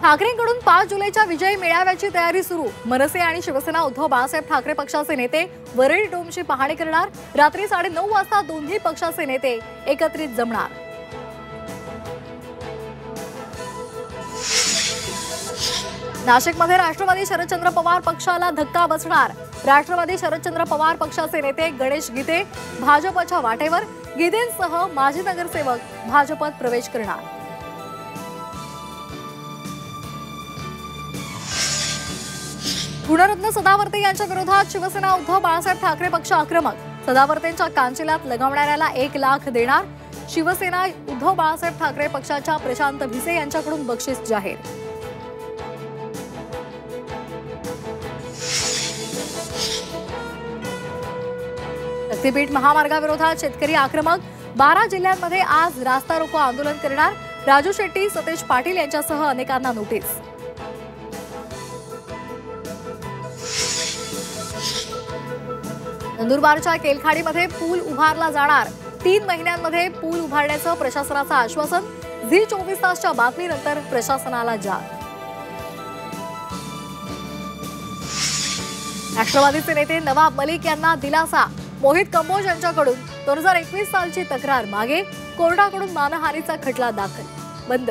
ठाकरेंकडून 5 जुलैच्या विजयी मेळाव्याची तयारी सुरू। मनसे आणि शिवसेना उद्धव बाळासाहेब ठाकरे पक्षाचे नेते वरळी डोमची पाहणी करणार। रात्री 9:30 वाजता दोन्ही पक्षाचे नेते एकत्रित जमणार। नाशिकमध्ये राष्ट्रवादी शरदचंद्र पवार पक्षाला धक्का बसणार। राष्ट्रवादी शरदचंद्र पवार पक्षाचे नेते गणेश गीते भाजपच्या वाटेवर। गीतेंसह माजी नगरसेवक भाजपत प्रवेश करणार। गुणरत्न सदावर्ते यांच्या विरोधात शिवसेना उद्धव बाळासाहेब ठाकरे पक्ष आक्रमक। सदावर्तेंच्या कांचिलात लगावणाऱ्याला 1 लाख देणार। शिवसेना उद्धव बाळासाहेब ठाकरे पक्षाच्या प्रशांत भिसे यांच्याकडून बक्षीस जाहीर। शक्तीपीठ महामार्गाविरोधात शेतकरी आक्रमक। 12 जिल्ह्यांमध्ये आज रास्ता रोको आंदोलन करणार। राजू शेट्टी, सतेज पाटील यांच्यासह अनेकांना नोटीस। नंदुरबारच्या केलखाडीमध्ये पूल उभारला जाणार। 3 महिन्यांमध्ये पूल उभारण्याचं प्रशासनाचं आश्वासन। झी 24 तासच्या बातमीनंतर प्रशासनाला जाग। राष्ट्रवादीचे नेते नवाब मलिक यांना दिलासा। मोहित कंबोज यांच्याकडून 2021 सालची तक्रार मागे। कोर्टाकडून मानहानीचा खटला दाखल। बंद।